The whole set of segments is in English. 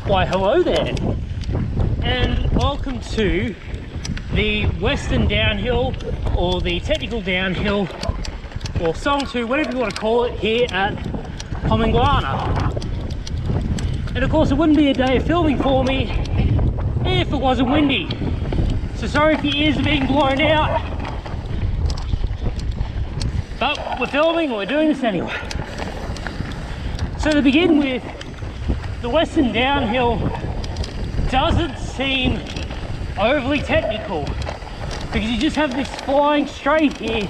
Why hello there, and welcome to the Western Downhill, or the Technical Downhill, or Song 2, whatever you want to call it, here at Pomingalarna. And of course it wouldn't be a day of filming for me if it wasn't windy. So sorry if your ears are being blown out, but we're filming and we're doing this anyway. So to begin with, the Western Downhill doesn't seem overly technical because you just have this flying straight here.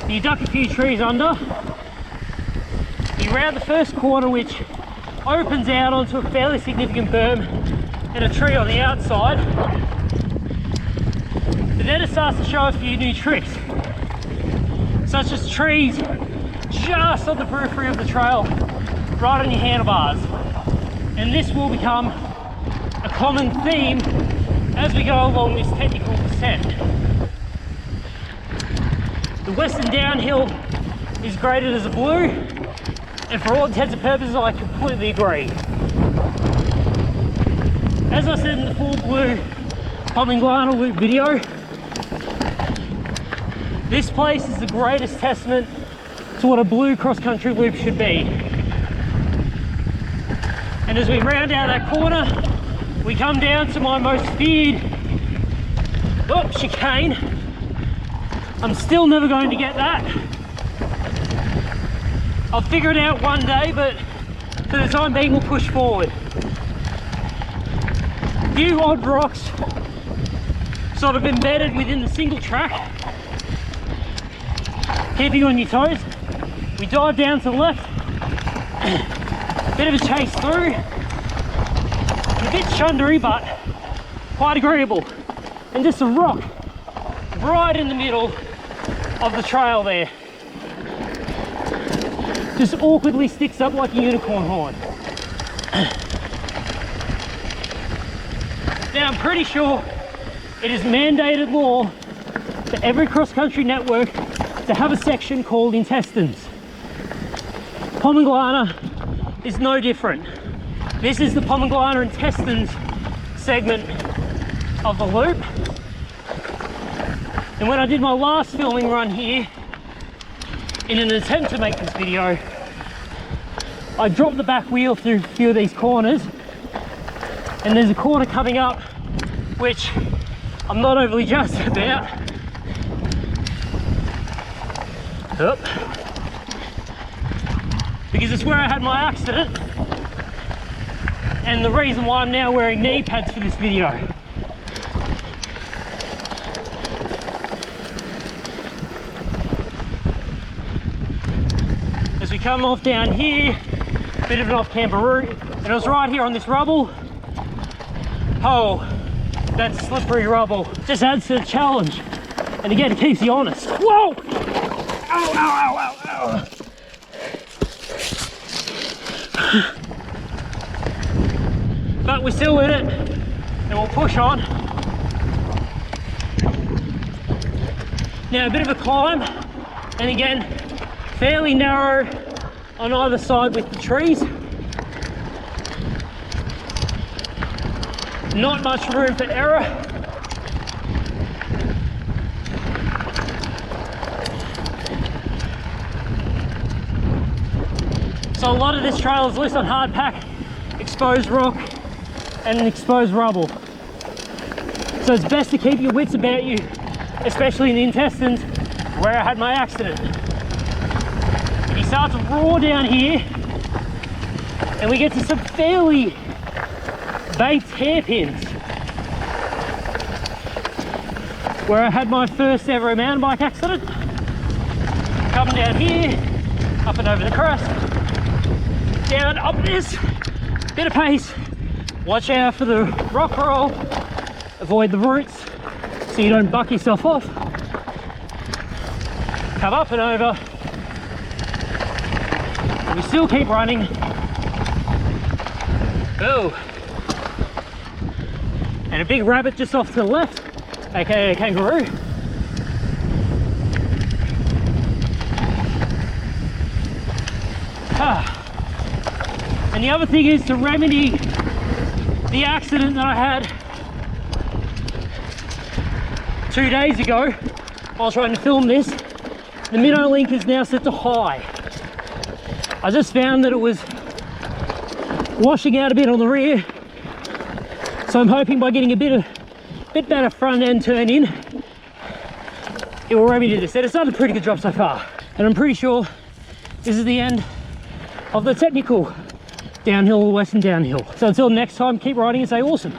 You duck a few trees under, you round the first corner which opens out onto a fairly significant berm and a tree on the outside. But then it starts to show a few new tricks, such as trees just on the periphery of the trail, right on your handlebars. And this will become a common theme as we go along this technical descent. The Western Downhill is graded as a blue, and for all intents and purposes I completely agree. As I said in the full blue Pomingalarna loop video, this place is the greatest testament to what a blue cross-country loop should be. And as we round out that corner, we come down to my most feared chicane. I'm still never going to get that. I'll figure it out one day, but for the time being we'll push forward. A few odd rocks sort of embedded within the single track, keeping on your toes. We dive down to the left, bit of a chase through, a bit shundery but quite agreeable, and just a rock right in the middle of the trail there. Just awkwardly sticks up like a unicorn horn. Now I'm pretty sure it is mandated law for every cross-country network to have a section called Intestines. Pomingalarna is no different. This is the Pomingalarna Intestines segment of the loop. And when I did my last filming run here, in an attempt to make this video, I dropped the back wheel through a few of these corners, and there's a corner coming up which I'm not overly jazzed about. Because it's where I had my accident, and the reason why I'm now wearing knee pads for this video. As we come off down here, bit of an off-camber route, and it was right here on this rubble. Oh, that's slippery rubble. Just adds to the challenge, and again, it keeps you honest. Whoa! Ow, ow, ow, ow, ow. But we're still in it, and we'll push on. Now a bit of a climb, and again fairly narrow on either side with the trees. Not much room for error. So a lot of this trail is loose on hard pack, exposed rock and exposed rubble. So it's best to keep your wits about you, especially in the Intestines where I had my accident. You start to roar down here and we get to some fairly banked hairpins where I had my first ever mountain bike accident. Come down here, up and over the crest, down up this, bit of pace, watch out for the rock roll, avoid the roots so you don't buck yourself off, come up and over, and we still keep running. Oh, and a big rabbit just off to the left, aka a kangaroo. And the other thing is to remedy the accident that I had 2 days ago while trying to film this. The minnow link is now set to high. I just found that it was washing out a bit on the rear, so I'm hoping by getting a bit better front end turn in, it will remedy this. And it's done a pretty good job so far, and I'm pretty sure this is the end of the technical downhill, western downhill. So until next time, keep riding and stay awesome.